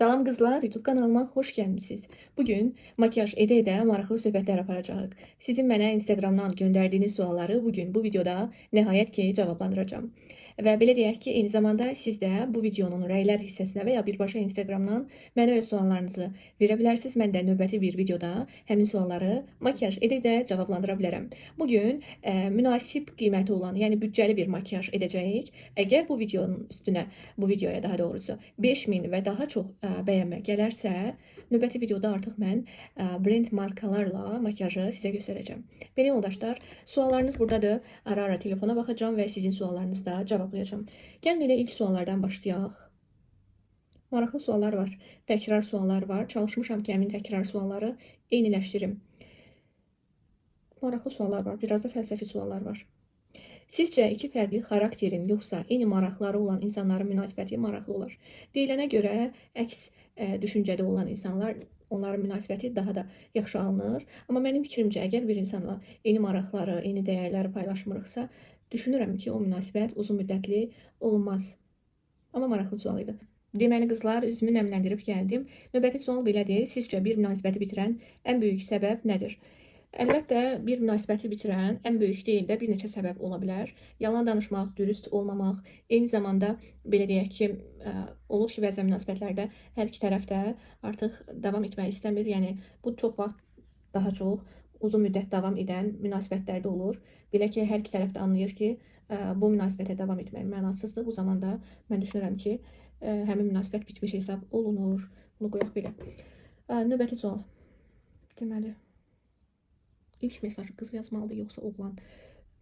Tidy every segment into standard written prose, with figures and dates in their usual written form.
Salam qızlar, YouTube kanalıma xoş gəlmisiniz. Bugün makyaj edə-edə maraqlı söhbətlər aparacağıq. Sizin mənə Instagramdan göndərdiyiniz sualları bugün bu videoda nəhayət ki cavablandıracağam. Və belə deyək ki, eyni zamanda siz də bu videonun rəylər hissəsinə və ya birbaşa Instagramdan mənə öz suallarınızı verə bilərsiniz. Mən də növbəti bir videoda həmin sualları makyaj edə-edə cavablandıra bilərəm. Bugün münasib qiyməti olan, yəni büdcəli bir makyaj edəcəyik. Əgər bu videonun üstünə, bu videoya daha doğrusu 5000 və daha çox bəyənmə gələrsə, növbəti videoda artıq mən brend markalarla makyajı sizə göstərəcəm. Belə yoldaşlar, suallarınız buradadır. Ara-ara telefona baxacağam və sizin suallarınızı da cavablayacağım. Gəlin elə ilk suallardan başlayaq. Maraqlı suallar var, təkrar suallar var. Çalışmışam ki, həmin təkrar sualları eyniləşdirim. Maraqlı suallar var, biraz da fəlsəfi suallar var. Sizcə iki fərqli xarakterin yoxsa eyni maraqları olan insanların münasibəti maraqlı olar? Deyilənə görə əks düşüncədə olan insanlar, onların münasibəti daha da yaxşı alınır. Amma mənim fikrimcə, əgər bir insanla eyni maraqları, eyni dəyərləri paylaşmırıqsa, düşünürəm ki, o münasibət uzun müddətli olunmaz. Amma maraqlı sual idi. Deməli qızlar, üzümü nəmləndirib gəldim. Növbəti sual belədir. Sizcə bir münasibəti bitirən ən böyük səbəb nədir? Əlbəttə, bir münasibəti bitirən ən böyük deyil də bir neçə səbəb ola bilər. Yalan danışmaq, dürüst olmamaq, eyni zamanda belə deyək ki, olur ki, bəzən münasibətlərdə hər iki tərəf də artıq davam etmək istəmir. Yəni bu çox vaxt daha çox uzun müddət davam edən münasibətlərdə olur. Belə ki, hər iki tərəf də anlayır ki, bu münasibətə davam etmək mənasızdır. Bu zamanda mən düşünürəm ki, həmin münasibət bitmiş hesab olunur. Bunu qoyaq belə. Növbəti sual. Deməli, İlk mesajı qız yazmalıdır yoxsa oğlan?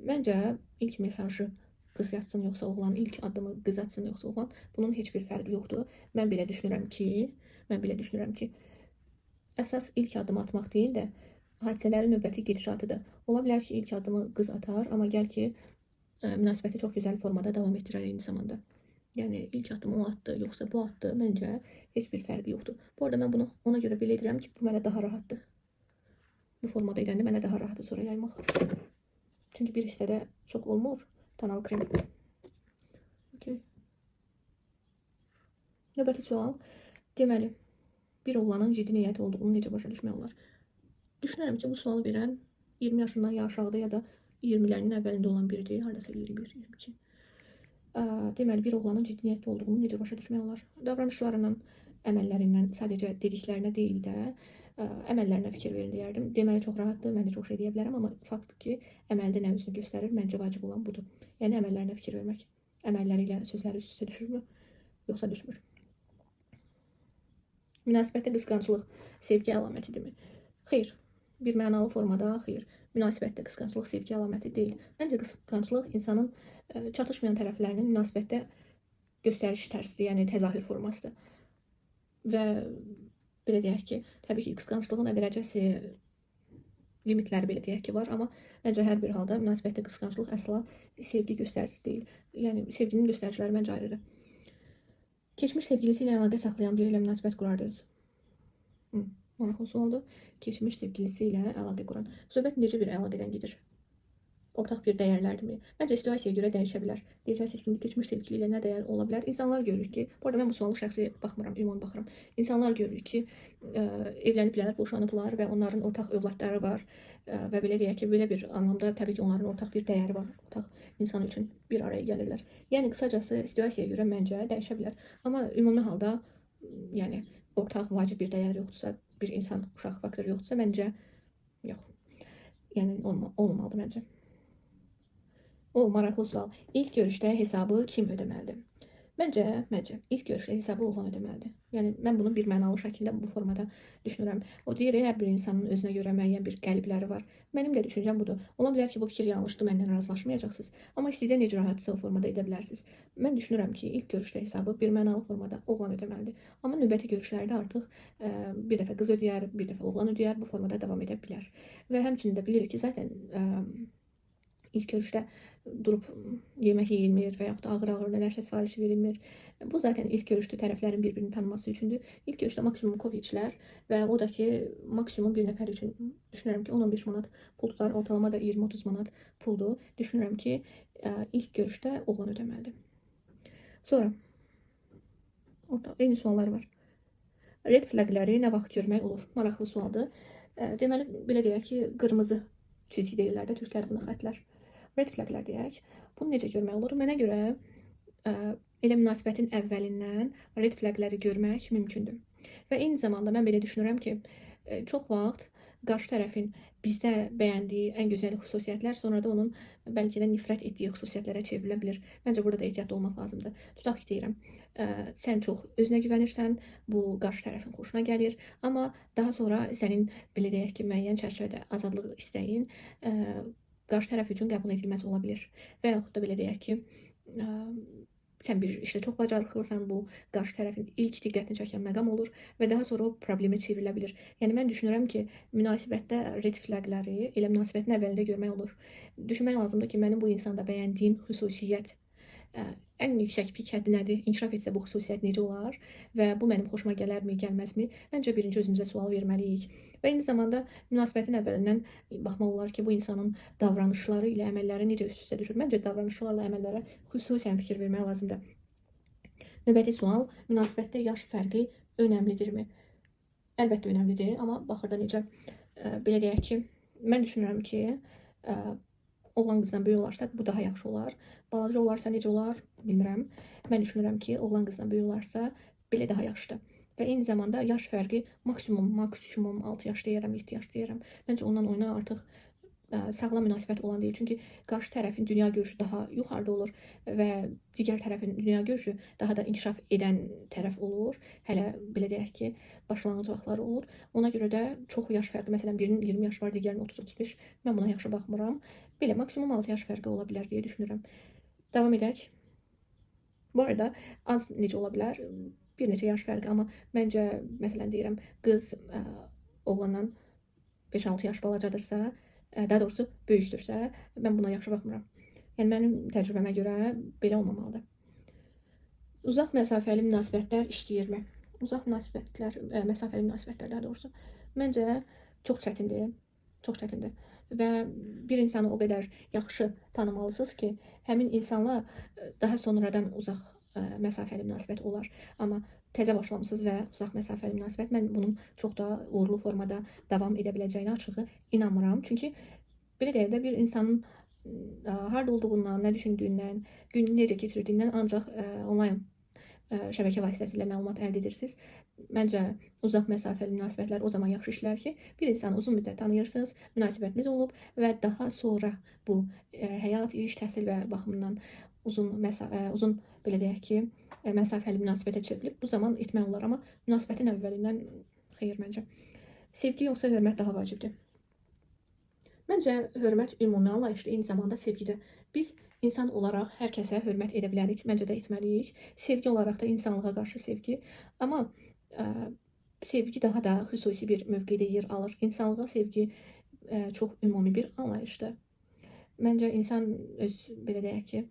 Məncə ilk mesajı qız yazsın yoxsa oğlan, ilk addımı qız atsın yoxsa oğlan, bunun heç bir fərqi yoxdur. Mən belə düşünürəm ki, əsas ilk addımı atmaq deyil də hadisələrin növbəti gedişatıdır. Ola bilər ki, ilk addımı qız atar, amma gəl ki, münasibəti çox gözəl formada davam etdirər eyni zamanda. Yəni ilk addımı o atdı, yoxsa bu atdı, məncə heç bir fərqi yoxdur. Bu arada mən bunu ona görə belə edirəm ki, bu mənə daha rahatdır. Bu formada edəndə mənə daha rahatdır sonra yaymaq. Çünki bir hissədə çox olmur. Tonal krem. Okay. Növbəti sual. Deməli, bir oğlanın ciddi niyyəti olduğunu necə başa düşmək olar? Düşünürəm ki, bu sualı verən 20 yaşından ya aşağıda ya da 20'lərinin əvvəlində olan biridir. Haradasa 21, 22. Deməli, bir oğlanın ciddi niyyətli olduğunu necə başa düşmək olar? Davranışlarından, əməllərindən, sadəcə dediklərinə deyil də, əməllərinə fikir verin deyərdim. Deməli çox rahatdır, mən də çox şey deyə bilərəm, amma faktdır ki, əməldə nə özünü göstərir, məncə vacib olan budur. Yəni əməllərinə fikir vermək. Əməlləri ilə sözləri üst-üstə düşürmü, yoxsa düşmür? Münasibətdə qısqanclıq sevgi əlamətidirmi? Xeyr. Bir mənalı formada xeyr. Münasibətdə qısqanclıq sevgi əlaməti deyil. Məncə qısqanclıq insanın çatışmayan tərəflərinin münasibətdə göstəriş tərzidir, yəni təzahür formasıdır. Və belə deyək ki, təbii ki, qısqanclığın nə dərəcəsi, limitləri belə deyək ki, var, amma məncə hər bir halda münasibətdə qısqanclıq əsla sevgi göstəricisi deyil. Yəni sevginin göstəriciləri məncə ayrıdır. Keçmiş sevgilisi ilə əlaqə saxlayan biri ilə münasibət qurardınız. Maraqlı sualdır. Keçmiş sevgilisi ilə əlaqə quran. Söhbət necə bir əlaqədən gedir? Ortaq bir dəyərlərdirmi? Məncə situasiyaya görə dəyişə bilər. Deyəcəksiniz ki, keçmiş sevgili ilə nə dəyər ola bilər? İnsanlar görür ki, bu arada mən bu sualı şəxsi baxmıram, ümumi baxıram. İnsanlar görür ki, evləniblər, boşanıblar və onların ortaq övladları var və belə deyək ki, belə bir anlamda təbii ki, onların ortaq bir dəyəri var. Ortaq insan üçün bir araya gəlirlər. Yəni qısacası situasiyaya görə məncə dəyişə bilər. Amma ümumi halda, yəni ortaq vacib bir dəyər yoxdursa, bir insan uşaq faktoru yoxdursa, məncə yox. Yəni olmamalıdır məncə. O, maraqlı sual. İlk görüşdə hesabı kim ödəməlidir? Məncə, ilk görüşdə hesabı oğlan ödəməlidir. Yəni, mən bunu bir mənalı şəkildə bu formada düşünürəm. O deyir, hər bir insanın özünə görə müəyyən bir qəlibləri var. Mənim də düşüncəm budur. Ola bilər ki, bu fikir yanlışdır, məndən razılaşmayacaqsınız. Amma sizə necə rahatsa o formada edə bilərsiniz. Mən düşünürəm ki, ilk görüşdə hesabı bir mənalı formada oğlan ödəməlidir. Amma növbəti görüşlərdə artıq bir dəfə qız ödəyər, bir dəfə oğlan ödəyər, bu formada davam edə bilər. Və həmçinin də bilirik ki, zaten ilk görüşdə durub yemək yeyilmir və yaxud da ağır-ağır nələrsə sifariş verilmir. Bu zaten ilk görüşdə tərəflərin bir-birini tanıması üçündür. İlk görüşdə maksimum kofe içilər və o da ki, maksimum bir nəfər üçün düşünürəm ki, 10-15 manat pul tutar, ortalama da 20-30 manat puldur. Düşünürəm ki, ilk görüşdə oğlan ödəməlidir. Sonra, eyni suallar var. Red flaqləri nə vaxt görmək olur? Maraqlı sualdır. Deməli, belə deyək ki, qırmızı çizgi deyirlər də türklər buna xətlər. Red flaqlər deyək. Bunu necə görmək olur? Mənə görə elə münasibətin əvvəlindən red flaqləri görmək mümkündür. Və eyni zamanda mən belə düşünürəm ki, çox vaxt qarşı tərəfin bizdə bəyəndiyi ən gözəl xüsusiyyətlər sonra da onun bəlkə də nifrət etdiyi xüsusiyyətlərə çevrilə bilər. Məncə burada da ehtiyatlı olmaq lazımdır. Tutaq ki, deyirəm, sən çox özünə güvənirsən, bu qarşı tərəfin xoşuna gəlir, amma daha sonra sənin belə deyək ki, müəyyən çərçivədə azadlıq istəyin qarşı tərəf üçün qəbul edilməz ola bilər. Və yaxud da belə deyək ki, sən bir işdə çox bacarıqlısan, bu qarşı tərəfin ilk diqqətini çəkən məqam olur və daha sonra o problemə çevrilə bilər. Yəni mən düşünürəm ki, münasibətdə red flaqları elə münasibətin əvvəlində görmək olur. Düşünmək lazımdır ki, mənim bu insanda bəyəndiyim xüsusiyyət ən yüksək pik həddi nədir? İnkişaf etsə bu xüsusiyyət necə olar və bu mənim xoşuma gələrmi, gəlməzmi? Məncə birinci özümüzə sual verməliyik. Və eyni zamanda münasibətin əvvəlindən baxmaq olar ki, bu insanın davranışları ilə əməlləri necə üst-üstə düşür. Məncə davranışlarla əməllərə xüsusən fikir vermək lazımdır. Növbəti sual, münasibətdə yaş fərqi önəmlidirmi? Əlbəttə önəmlidir, amma baxır da necə. Belə deyək ki, mən düşünürəm ki, oğlan qızdan böyük olarsa bu daha yaxşı olar. Balaca olarsa necə olar, bilmirəm. Mən düşünürəm ki, oğlan qızdan böyük olarsa belə daha yaxşıdır. Və eyni zamanda yaş fərqi maksimum 6 yaş deyərəm, 7 yaş deyərəm. Məncə ondan oyuna artıq sağlam münasibət olan deyil. Çünki qarşı tərəfin dünya görüşü daha yuxarıda olur və digər tərəfin dünya görüşü daha da inkişaf edən tərəf olur. Hələ belə deyək ki, başlanğıc vaxtları olur. Ona görə də çox yaş fərqi, məsələn, birinin 20 yaş var, digərinin 30-35. Mən buna yaxşı baxmıram. Belə maksimum 6 yaş fərqi ola bilər deyə düşünürəm. Davam edək. Bu arada az necə ola bilər? Bir neçə yaş fərqi, amma məncə, məsələn deyirəm, qız oğlandan 5-6 yaş balacadırsa, daha doğrusu böyükdürsə, mən buna yaxşı baxmıram. Yəni mənim təcrübəmə görə belə olmamalıdır. Uzaq məsafəli münasibətlər işləyirmi? Uzaq münasibətlər, məsafəli münasibətlər daha doğrusu, məncə çox çətindir. Çox çətindir. Və bir insanı o qədər yaxşı tanımalısınız ki, həmin insanla daha sonradan uzaq məsafəli münasibət olar. Amma təzə başlamısınız və uzaq məsafəli münasibət, mən bunun çox da uğurlu formada davam edə biləcəyinə açığı inanmıram. Çünki belə deyək də bir insanın harda olduğundan, nə düşündüyündən, gününü necə keçirdiyindən ancaq onlayn şəbəkə vasitəsilə məlumat əldə edirsiniz. Məncə uzaq məsafəli münasibətlər o zaman yaxşı işlər ki, bir insanı uzun müddət tanıyırsınız, münasibətiniz olub və daha sonra bu həyat, iş, təhsil və baxımından uzun belə deyək ki, məsafəli münasibətə çevrilib. Bu zaman etmək olar, amma münasibətin əvvəlindən xeyr məncə. Sevgi yoxsa hörmət daha vacibdir? Məncə hörmət ümumi anlayışdır, eyni zamanda sevgidir. Biz insan olaraq hər kəsə hörmət edə bilərik, məncə də etməliyik. Sevgi olaraq da insanlığa qarşı sevgi, amma sevgi daha da xüsusi bir mövqedə yer alır. İnsanlığa sevgi çox ümumi bir anlayışdır. Məncə insan öz, belə deyək ki,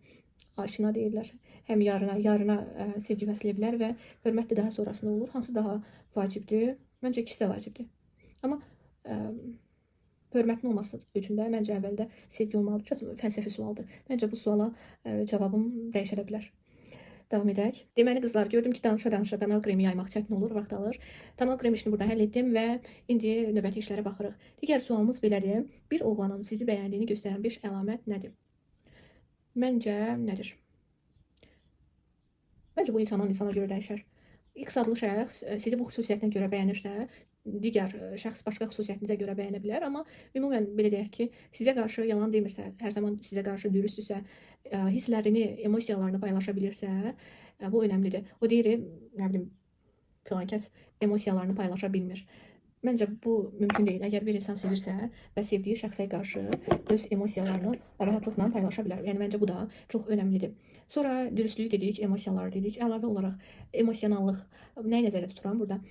aşina deyirlər, həm yarına sevgi bəsləyə bilər və hörmət də daha sonrasında olur. Hansı daha vacibdir? Məncə ikisi də vacibdir. Amma hörmətin olması üçün də məncə əvvəldə sevgi olmalıdır. Çox fəlsəfi sualdır. Məncə bu suala cavabım dəyişə də bilər. Davam edək. Deməli qızlar, gördüm ki, danışa-danışa danal kremi yaymaq çətin olur, vaxt alır. Danal krem işini burada həll etdim və indi növbəti işlərə baxırıq. Digər sualımız belədir. Bir oğlanın sizi bəyəndiyini göstərən 5 əlamət nədir? Məncə nədir? Məncə bu insandan insana görə dəyişər. X adlı şəxs sizi bu xüsusiyyətinə görə bəyənirsə, digər şəxs başqa xüsusiyyətinizə görə bəyənə bilər, amma ümumən belə deyək ki, sizə qarşı yalan demirsə, hər zaman sizə qarşı dürüstdürsə, hisslərini, emosiyalarını paylaşa bilirsə, bu önəmlidir. O deyir, nə bilim, filan kəs emosiyalarını paylaşa bilmir. Məncə bu mümkün deyil. Əgər bir insan sevirsə və sevdiyi şəxsə qarşı öz emosiyalarını rahatlıqla paylaşa bilər. Yəni məncə bu da çox önəmlidir. Sonra dürüstlük dedik, emosiyalar dedik. Əlavə olaraq emosionallıq, nəyi nəzərdə tuturam burada?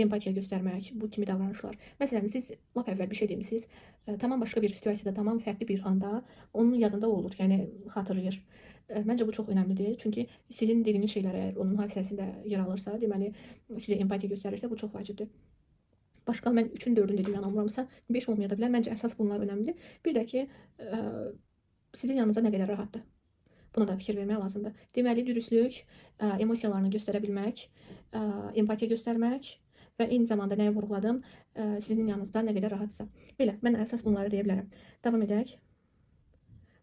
Empatiya göstərmək, bu kimi davranışlar. Məsələn, siz lap əvvəl bir şey demisiniz, tamam başqa bir situasiyada, tamam fərqli bir anda onun yadında olur, yəni xatırlayır. Məncə bu çox önəmlidir. Çünki sizin dediyiniz şeylər əgər onun hafizəsində yer alırsa, deməli sizə empatiya göstərirsə, bu çox vacibdir. Başqa mən 3-ün 4-ün dediyini anlamıramsa, 5 olmaya da bilər. Məncə əsas bunlar önəmlidir. Bir də ki, sizin yanınıza nə qədər rahatdır. Buna da fikir vermək lazımdır. Deməli, dürüstlük, emosiyalarını göstərə bilmək, empatiya göstərmək və eyni zamanda nəyi vurğuladım? Sizin yanınızda nə qədər rahatsa. Belə, mən əsas bunları deyə bilərəm. Davam edək.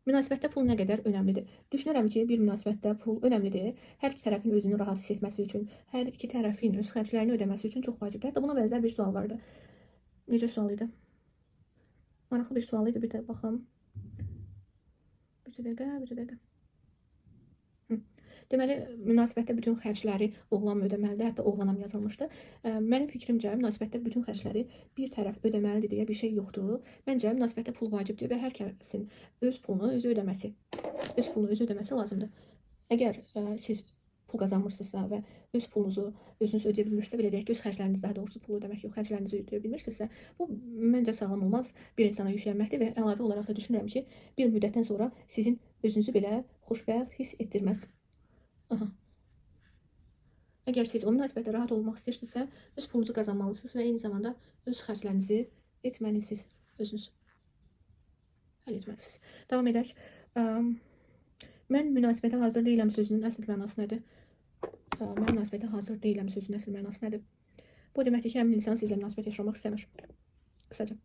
Münasibətdə pul nə qədər önəmlidir? Düşünürəm ki, bir münasibətdə pul önəmlidir. Hər iki tərəfin özünü rahat hiss etməsi üçün, hər iki tərəfin öz xərclərini ödəməsi üçün çox vacibdir. Hətta buna bənzər bir sual vardı. Necə sual idi? Maraqlı bir sual idi, bir də baxım. Bir dəqiqə. Deməli, münasibətdə bütün xərcləri oğlan mı ödəməlidir? Hətta oğlana mı yazılmışdı? Mənim fikrimcə, münasibətdə bütün xərcləri bir tərəf ödəməlidir deyə bir şey yoxdur. Məncə, münasibətdə pul vacibdir və hər kəsin öz pulunu özü ödəməsi lazımdır. Əgər siz pul qazanmırsınızsa və öz pulunuzu özünüz ödəyə bilmirsinizsə, belə deyək ki, öz xərclərinizi, daha doğrusu pul ödəmək yox, xərclərinizi ödəyə bilmirsinizsə, bu məncə sağlam olmaz bir insana yüklənməkdir və əlavə olaraq da düşünürəm ki, bir müddətdən sonra sizin özünüzü belə xoşbəxt hiss etdirməz. Əgər siz o münasibətdə rahat olmaq istəyirsinizsə, öz pulunuzu qazanmalısınız və eyni zamanda öz xərclərinizi etməlisiniz, özünüz həll etməlisiniz. Davam edək. Mən münasibətə hazır deyiləm sözünün əsl mənası nədir? Mən münasibətə hazır deyiləm sözünün əsl mənası nədir? Bu deməkdir ki, həmin insan sizlə münasibət yaşamaq istəmir. Qısaca.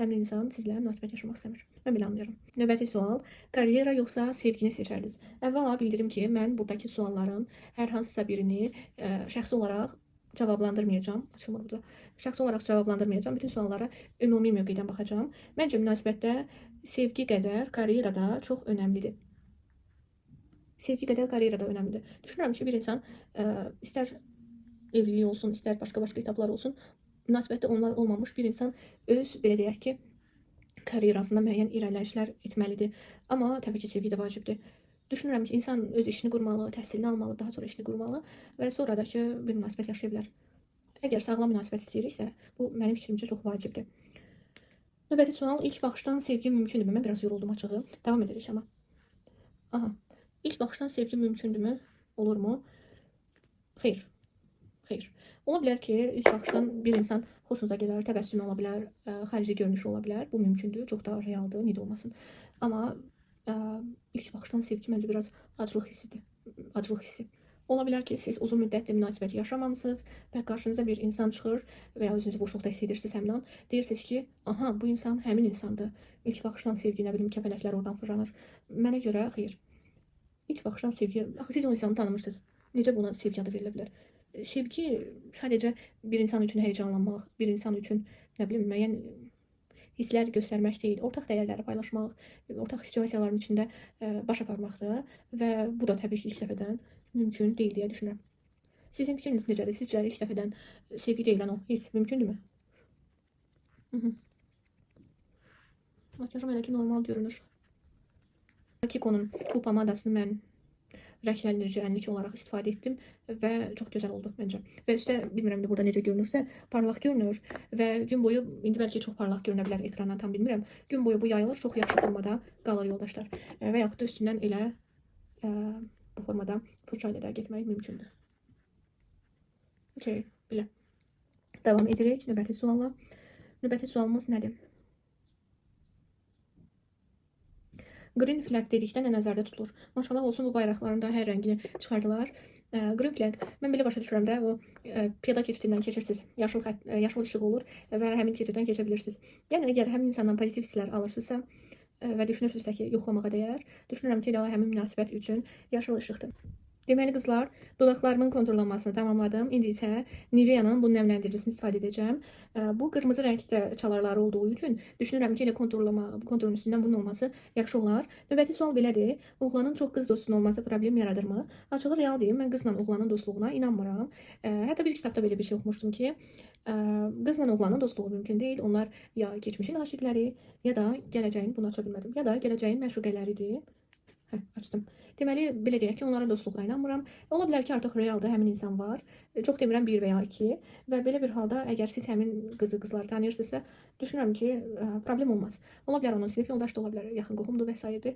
Həmin insan sizlə münasibət yaşamaq istəmir. Mən belə anlayıram. Növbəti sual, karyera yoxsa sevgini seçərdiniz? Əvvəla bildirim ki, mən buradakı sualların hər hansısa birini şəxsi olaraq cavablandırmayacağam. Açılmır burada. Şəxsi olaraq cavablandırmayacağam. Bütün suallara ümumi mövqedən baxacağam. Məncə münasibətdə sevgi qədər karyerada çox önəmlidir. Sevgi qədər karyerada önəmlidir. Düşünürəm ki, bir insan istər evlilik olsun, istər başqa etaplar olsun, münasibətdə onlar olmamış bir insan öz, belə deyək ki, karyerasında müəyyən irəliləyişlər etməlidir. Amma təbii ki, sevgi də vacibdir. Düşünürəm ki, insan öz işini qurmalı, təhsilini almalı, daha sonra işini qurmalı və sonra da ki, bir münasibət yaşaya bilər. Əgər sağlam münasibət istəyiriksə, bu mənim fikrimcə çox vacibdir. Növbəti sual, ilk baxışdan sevgi mümkündürmü? Mən biraz yoruldum açığı. Davam edirik amma. İlk baxışdan sevgi mümkündürmü? Olurmu? Xeyr. Ola bilər ki, ilk baxışdan bir insan xoşunuza gələr, təbəssümü ola bilər, xarici görünüşü ola bilər. Bu mümkündür, çox da realdır, niyə olmasın. Amma ilk baxışdan sevgi məncə biraz acılıq hissi. Ola bilər ki, siz uzun müddətli münasibət yaşamamısınız və qarşınıza bir insan çıxır və ya özünüzü boşluqda hiss edirsiniz həmin an. Deyirsiniz ki, bu insan həmin insandır. İlk baxışdan sevgi, nə bilim, kəpənəklər oradan fırlanır. Mənə görə xeyr. İlk baxışdan sevgi, axı siz o insanı tanımırsınız. Necə buna sevgi adı verilə bilər? Sevgi sadəcə bir insan üçün heyecanlanmaq, bir insan üçün, nə bilim, müəyyən hisslər göstərmək deyil, ortaq dəyərləri paylaşmaq, ortaq situasiyaların içində baş aparmaqdır və bu da təbii ki, ilk dəfədən mümkün deyil deyə düşünürəm. Sizin fikriniz necədir? Sizcə ilk dəfədən sevgi deyilən o hiss mümkündürmü? Makyajım elə ki, normal görünür. Kiko'nun bu pomadasını mən rəngləndirici ənlik olaraq istifadə etdim və çox gözəl oldu məncə. Və üstə, bilmirəm də burada necə görünürsə, parlaq görünür və gün boyu, indi bəlkə çox parlaq görünə bilər ekrandan, tam bilmirəm. Gün boyu bu yayılır, çox yaxşı formada qalır yoldaşlar. Və yaxud da üstündən elə bu formada fırça ilə də getmək mümkündür. Okey, belə. Davam edirik növbəti sualla. Növbəti sualımız nədir? Green flag dedikdə nə nəzərdə tutulur? Maşallah olsun, bu bayraqların da hər rəngini çıxardılar. Green flag, mən belə başa düşürəm də, o piyada keçidindən keçirsiniz, yaşıl işıq olur və həmin keçiddən keçə bilirsiniz. Yəni, əgər həmin insandan pozitiv hisslər alırsınızsa və düşünürsünüzsə ki, yoxlamağa dəyər, düşünürəm ki, həmin münasibət üçün yaşıl işıqdır. Deməli qızlar, dodaqlarımın konturlanmasını tamamladım. İndi isə Nivea'nın bu nəmləndiricisini istifadə edəcəm. Bu qırmızı rəngdə çalarları olduğu üçün düşünürəm ki, elə konturun üstündən bunun olması yaxşı olar. Növbəti sual belədir. Oğlanın çox qız dostunun olması problem yaradırmı? Açığı real deyim, mən qızla oğlanın dostluğuna inanmıram. Hətta bir kitabda belə bir şey oxumuşdum ki, qızla oğlanın dostluğu mümkün deyil. Onlar ya keçmişin aşiqləri, ya da gələcəyin, bunu aça bilmədim, ya da gələcəyin məşuqələridir. Açdım. Deməli, belə deyək ki, onların dostluğuna inanmıram. Ola bilər ki, artıq realda həmin insan var. Çox demirəm, 1 və ya 2. Və belə bir halda, əgər siz həmin qızları tanıyırsınızsa, düşünürəm ki, problem olmaz. Ola bilər onun sinif yoldaşı da ola bilər, yaxın qohumdur və s.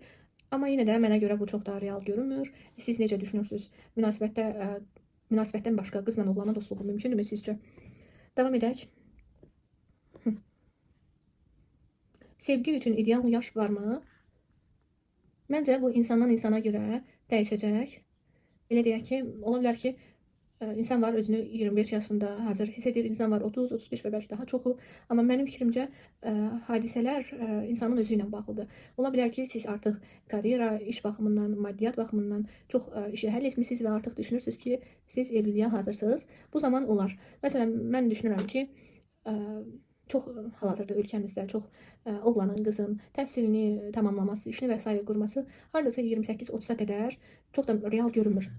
Amma yenə də mənə görə bu çox da real görünmür. Siz necə düşünürsünüz? Münasibətdən başqa qızla oğlanın dostluğu mümkündürmü sizcə? Davam edək. Sevgi üçün ideal yaş varmı? Məncə bu insandan insana görə dəyişəcək. Belə deyək ki, ola bilər ki, insan var özünü 25 yaşında hazır hiss edir, insan var 30, 35 və bəlkə daha çoxu. Amma mənim fikrimcə hadisələr insanın özü ilə bağlıdır. Ola bilər ki, siz artıq karyera, iş baxımından, maddiyyat baxımından çox işi həll etmisiniz və artıq düşünürsünüz ki, siz evliliyə hazırsınız. Bu zaman olar. Məsələn, mən düşünürəm ki, çox hal-hazırda ölkəmizdə çox oğlanın, qızın təhsilini tamamlaması, işini və sair qurması hardasa 28-30-a qədər çox da real görünmür.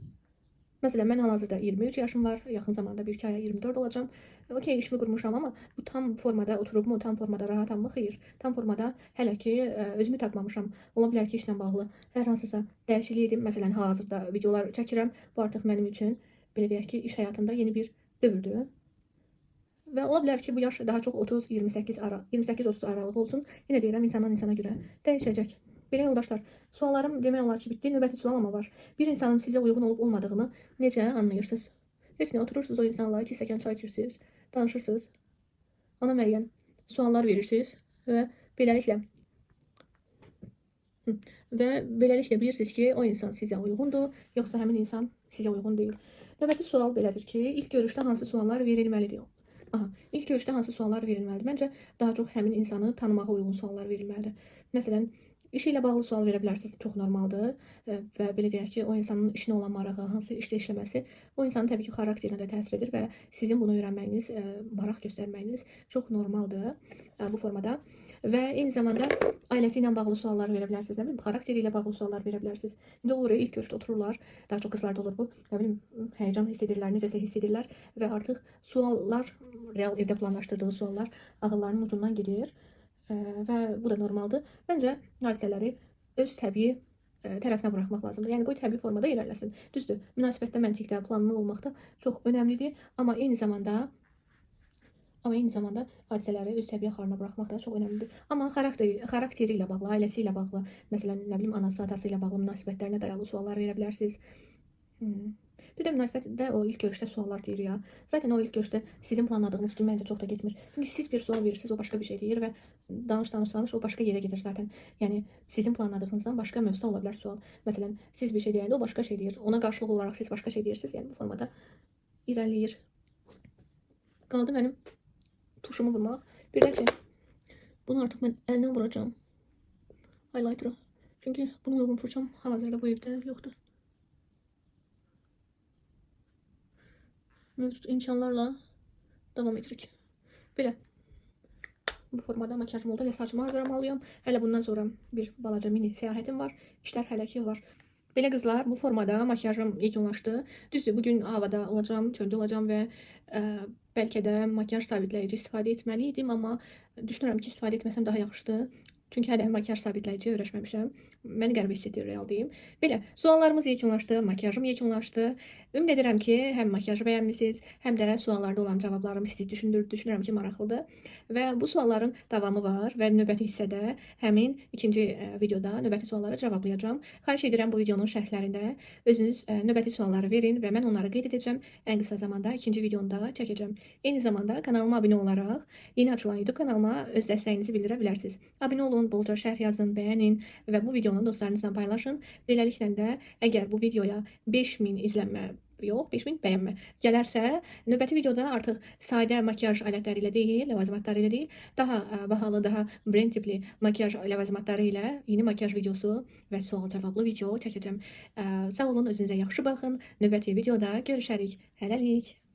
Məsələn, mən hal-hazırda 23 yaşım var, yaxın zamanda bir 2 aya 24 olacam. Okey, işimi qurmuşam, amma bu tam formada oturubmu, tam formada rahatamı? Xeyr. Tam formada hələ ki özümü tapmamışam. Ola bilər ki, işlə bağlı hər hansısa dəyişiklik edim. Məsələn, hal-hazırda videolar çəkirəm. Bu artıq mənim üçün belə deyək ki, iş həyatında yeni bir dövrdür. Və ola bilər ki, bu yaş daha çox 28-30 aralıq olsun. Yenə deyirəm, insandan insana görə dəyişəcək. Belə yoldaşlar, suallarım demək olar ki, bitdi. Növbəti sual amma var. Bir insanın sizə uyğun olub olmadığını necə anlayırsınız? Heç nə, oturursunuz o insanla 2 stəkan çay içirsiniz, danışırsınız. Ona müəyyən suallar verirsiniz və beləliklə bilirsiniz ki, o insan sizə uyğundur, yoxsa həmin insan sizə uyğun deyil. Növbəti sual belədir ki, ilk görüşdə hansı suallar verilməlidir? İlk görüşdə hansı suallar verilməlidir? Məncə daha çox həmin insanı tanımağa uyğun suallar verilməlidir. Məsələn, İşi ilə bağlı sual verə bilərsiniz, çox normaldır və belə deyək ki, o insanın işinə olan marağı, hansı işdə işləməsi o insanın təbii ki, xarakterinə də təsir edir və sizin bunu öyrənməyiniz, maraq göstərməyiniz çox normaldır bu formada. Və eyni zamanda ailəsi ilə bağlı suallar verə bilərsiniz, nə bilim, xarakteri ilə bağlı suallar verə bilərsiniz. İndi olur, ilk görüşdə otururlar, daha çox qızlarda olur bu, nə bilim, həyəcan hiss edirlər, necəsə hiss edirlər və artıq suallar, real evdə planlaşdırdığı suallar ağıllarının ucundan gedir. Və bu da normaldır. Məncə hadisələri öz təbii tərəfinə buraxmaq lazımdır. Yəni qoy təbii formada irəliləsin. Düzdür, münasibətdə, məntiqdə, planlı olmaq da çox önəmlidir, amma eyni zamanda hadisələri öz təbii axarına buraxmaq da çox önəmlidir. Amma xarakteri ilə bağlı, ailəsi ilə bağlı, məsələn, nə bilim, anası, atası ilə bağlı münasibətlərinə dayalı suallar verə bilərsiniz. Bir də münasibətdə o ilk görüşdə suallar deyir ya. Zaten o ilk görüşdə sizin planladığınız kimi məncə çox da getmir. Çünki siz bir sual verirsiniz, o başqa bir şey deyir və danış o başqa yerə gedir zaten. Yəni sizin planladığınızdan başqa mövzuda ola bilər sual. Məsələn, siz bir şey deyəndə o başqa şey deyir. Ona qarşılıq olaraq siz başqa şey deyirsiniz. Yəni bu formada irəliləyir. Qaldı mənim tuşumu vurmaq. Bir də ki, bunu artıq mən əllə vuracağım. Highlighter'a. Çünki bunun uyğun fırçam hal-hazırda bu evdə yoxdur. Mövcud imkanlarla davam edirik. Belə. Bu formada makyajım oldu. Elə saçımı hazırlamalıyam. Hələ bundan sonra bir balaca mini səyahətim var. İşlər hələ ki var. Belə qızlar, bu formada makyajım yekunlaşdı. Düzdür, bugün havada olacağım, çöldə olacağım və bəlkə də makyaj sabitləyici istifadə etməli idim, amma düşünürəm ki, istifadə etməsəm daha yaxşıdır. Çünki hələ makyaj sabitləyiciyə öyrəşməmişəm. Məni qəribə hiss edir, real deyim. Belə, suallarımız yekunlaşdı, makyajım yekunlaşdı. Ümid edirəm ki, həm makyajı bəyənmisiniz, həm də suallarda olan cavablarım sizi düşünürəm ki, maraqlıdır. Və bu sualların davamı var və növbəti hissədə həmin ikinci videoda növbəti sualları cavablayacağım. Xahiş edirəm bu videonun şərhlərində özünüz növbəti sualları verin və mən onları qeyd edəcəm. Ən qısa zamanda ikinci videonu da çəkəcəm. Eyni zamanda kanalıma abunə olaraq yeni açılan YouTube kanalıma öz dəstəyinizi bildirə bilərsiniz. Abunə olun, bolca şərh yazın, bəyənin və bu videonu dostlarınızla paylaşın. Beləliklə də əgər bu videoya 5000 izlənmə yox, 5000 bəyənmə gələrsə, növbəti videoda artıq sadə makyaj alətləri ilə deyil, ləvazimatları ilə deyil, daha bahalı, daha brend tipli makyaj ləvazimatları ilə yeni makyaj videosu və sual-cavablı video çəkəcəm. Sağ olun, özünüzə yaxşı baxın. Növbəti videoda görüşərik. Hələlik.